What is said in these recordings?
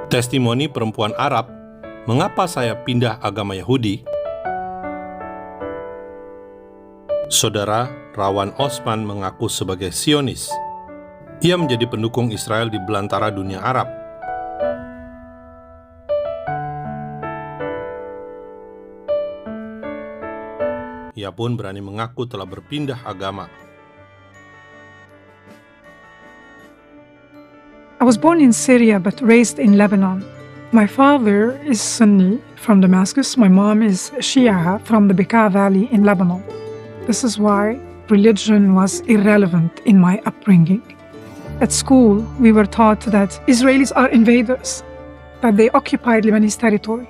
Testimoni perempuan Arab, mengapa saya pindah agama Yahudi? Saudara Rawan Osman mengaku sebagai Sionis. Ia menjadi pendukung Israel di belantara dunia Arab. Ia pun berani mengaku telah berpindah agama. I was born in Syria but raised in Lebanon. My father is Sunni from Damascus. My mom is Shia from the Bekaa Valley in Lebanon. This is why religion was irrelevant in my upbringing. At school, we were taught that Israelis are invaders, that they occupied Lebanese territory.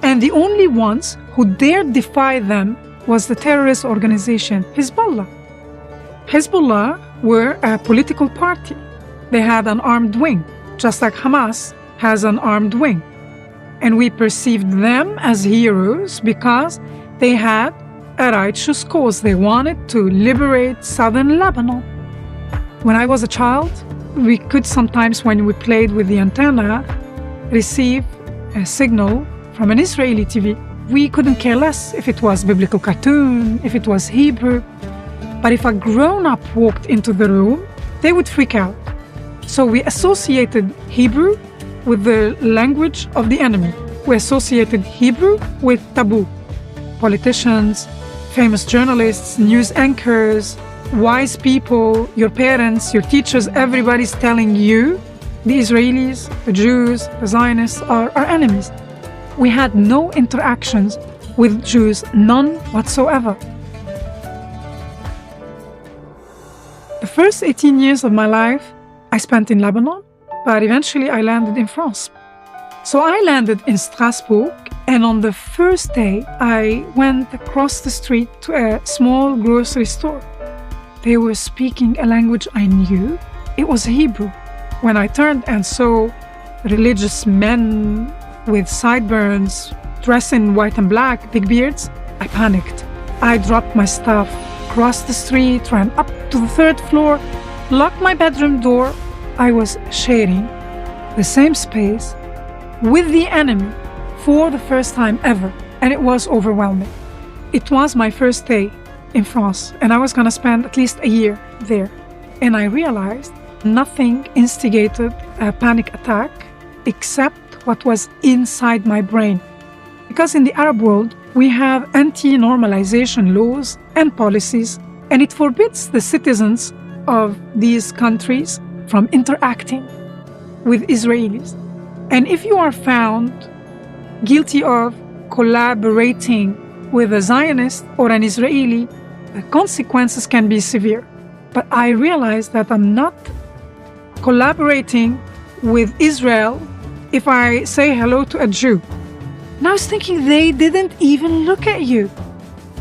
And the only ones who dared defy them was the terrorist organization Hezbollah. Hezbollah were a political party. They had an armed wing, just like Hamas has an armed wing. And we perceived them as heroes because they had a righteous cause. They wanted to liberate southern Lebanon. When I was a child, we could sometimes, when we played with the antenna, receive a signal from an Israeli TV. We couldn't care less if it was biblical cartoon, if it was Hebrew. But if a grown-up walked into the room, they would freak out. So we associated Hebrew with the language of the enemy. We associated Hebrew with taboo. Politicians, famous journalists, news anchors, wise people, your parents, your teachers, everybody's telling you the Israelis, the Jews, the Zionists are our enemies. We had no interactions with Jews, none whatsoever. The first 18 years of my life I spent in Lebanon, but eventually I landed in France. So I landed in Strasbourg, and on the first day, I went across the street to a small grocery store. They were speaking a language I knew. It was Hebrew. When I turned and saw religious men with sideburns, dressed in white and black, big beards, I panicked. I dropped my stuff, crossed the street, ran up to the third floor, locked my bedroom door. I was sharing the same space with the enemy for the first time ever, and it was overwhelming. It was my first day in France, and I was going to spend at least a year there. And I realized nothing instigated a panic attack except what was inside my brain. Because in the Arab world, we have anti-normalization laws and policies, and it forbids the citizens of these countries from interacting with Israelis. And if you are found guilty of collaborating with a Zionist or an Israeli, the consequences can be severe. But I realized that I'm not collaborating with Israel if I say hello to a Jew. And I was thinking they didn't even look at you.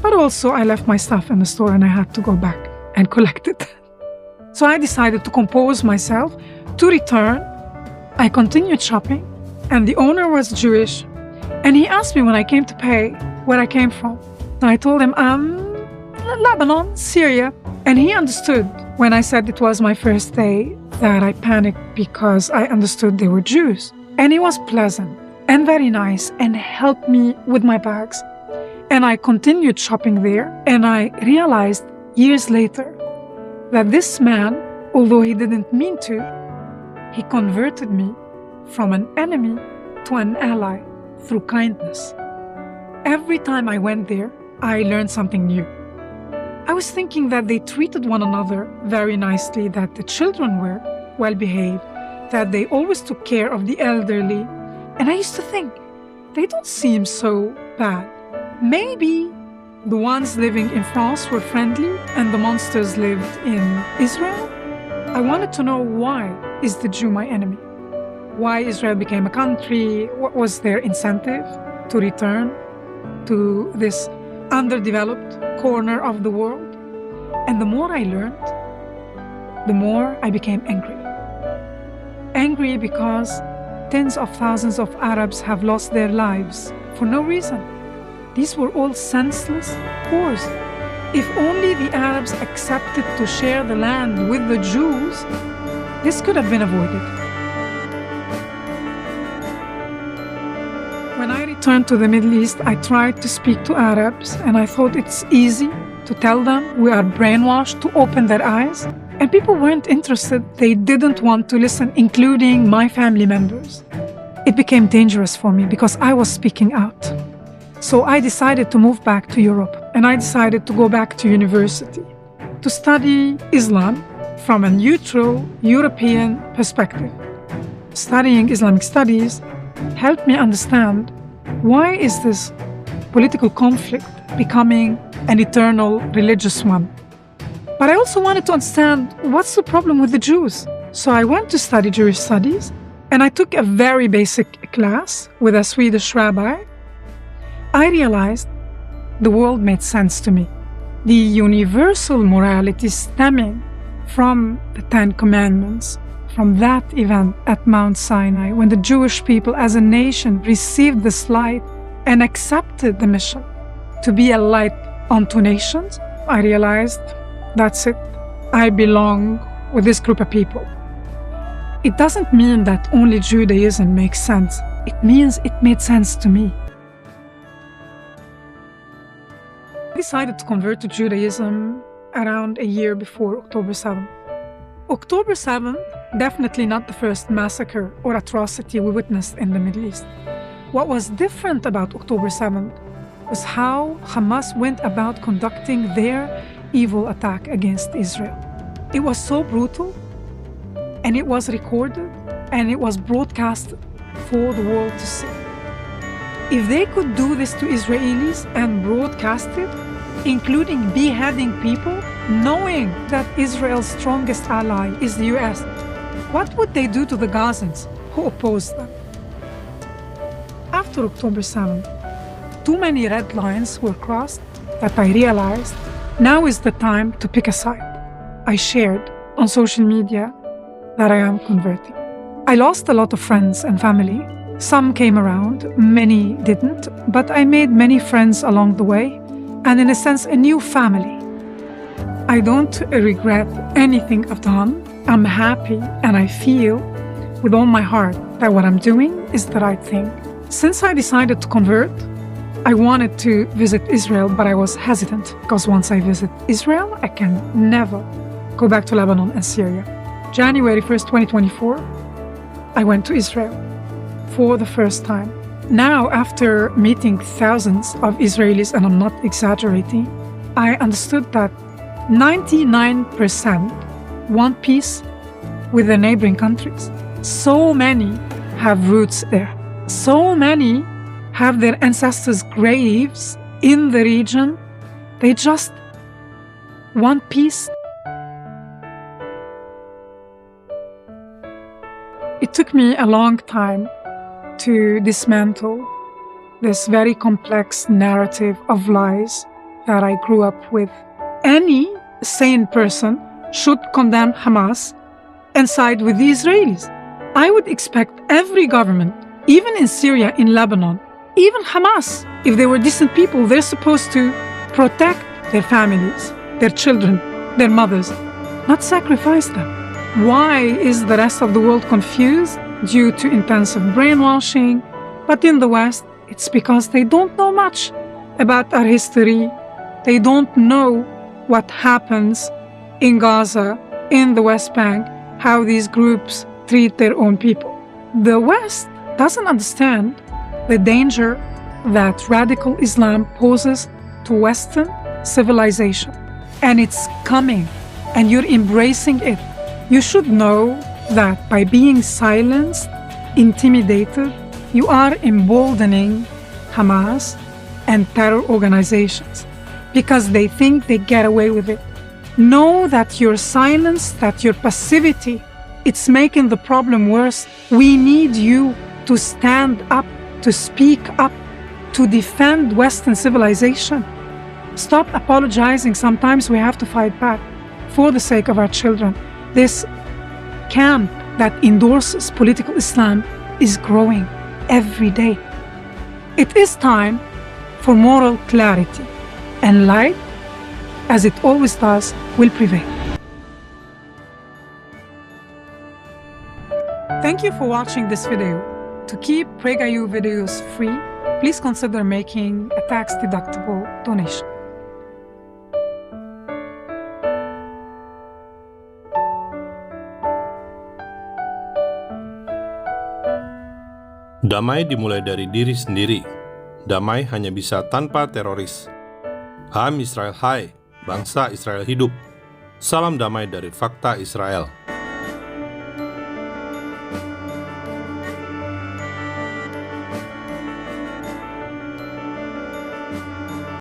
But also I left my stuff in the store and I had to go back and collect it. So I decided to compose myself to return. I continued shopping, and the owner was Jewish. And he asked me when I came to pay where I came from. And I told him, Lebanon, Syria. And he understood when I said it was my first day that I panicked because I understood they were Jews. And he was pleasant and very nice and helped me with my bags. And I continued shopping there, and I realized years later that this man, although he didn't mean to, he converted me from an enemy to an ally through kindness. Every time I went there, I learned something new. I was thinking that they treated one another very nicely, that the children were well behaved, that they always took care of the elderly. And I used to think, they don't seem so bad. Maybe the ones living in France were friendly and the monsters lived in Israel. I wanted to know, why is the Jew my enemy? Why Israel became a country? What was their incentive to return to this underdeveloped corner of the world? And the more I learned, the more I became angry. Angry because tens of thousands of Arabs have lost their lives for no reason. These were all senseless wars. If only the Arabs accepted to share the land with the Jews, this could have been avoided. returned to the Middle East, I tried to speak to Arabs, and I thought it's easy to tell them we are brainwashed, to open their eyes. And people weren't interested. They didn't want to listen, including my family members. It became dangerous for me because I was speaking out. So I decided to move back to Europe, and I decided to go back to university to study Islam from a neutral European perspective. Studying Islamic studies helped me understand why is this political conflict becoming an eternal religious one. But I also wanted to understand what's the problem with the Jews. So I went to study Jewish studies, and I took a very basic class with a Swedish rabbi. I realized the world made sense to me. The universal morality stemming from the Ten Commandments, from that event at Mount Sinai, when the Jewish people as a nation received this light and accepted the mission to be a light unto nations, I realized, that's it. I belong with this group of people. It doesn't mean that only Judaism makes sense. It means it made sense to me. I decided to convert to Judaism around a year before October 7th. October 7th, definitely not the first massacre or atrocity we witnessed in the Middle East. What was different about October 7th was how Hamas went about conducting their evil attack against Israel. It was so brutal, and it was recorded, and it was broadcasted for the world to see. If they could do this to Israelis and broadcast it, including beheading people, knowing that Israel's strongest ally is the US, what would they do to the Gazans who opposed them? After October 7th, too many red lines were crossed that I realized now is the time to pick a side. I shared on social media that I am converting. I lost a lot of friends and family. Some came around, many didn't, but I made many friends along the way, and in a sense, a new family. I don't regret anything I've done. I'm happy, and I feel with all my heart that what I'm doing is the right thing. Since I decided to convert, I wanted to visit Israel, but I was hesitant because once I visit Israel, I can never go back to Lebanon and Syria. January 1st, 2024, I went to Israel for the first time. Now, after meeting thousands of Israelis, and I'm not exaggerating, I understood that 99% want peace with the neighboring countries. So many have roots there. So many have their ancestors' graves in the region. They just want peace. It took me a long time to dismantle this very complex narrative of lies that I grew up with. Any sane person should condemn Hamas and side with the Israelis. I would expect every government, even in Syria, in Lebanon, even Hamas, if they were decent people, they're supposed to protect their families, their children, their mothers, not sacrifice them. Why is the rest of the world confused? Due to intensive brainwashing. But in the West, it's because they don't know much about our history. They don't know what happens in Gaza, in the West Bank, how these groups treat their own people. The West doesn't understand the danger that radical Islam poses to Western civilization. And it's coming, and you're embracing it. You should know that by being silenced, intimidated, you are emboldening Hamas and terror organizations because they think they get away with it. Know that your silence, that your passivity, it's making the problem worse. We need you to stand up, to speak up, to defend Western civilization. Stop apologizing. Sometimes we have to fight back for the sake of our children. This camp that endorses political Islam is growing every day. It is time for moral clarity, and light, as it always does, will prevail. Thank you for watching this video. To keep PragerU videos free, please consider making a tax-deductible donation. Damai dimulai dari diri sendiri. Damai hanya bisa tanpa teroris. Ham Israel hai, bangsa Israel hidup. Salam damai dari Fakta Israel.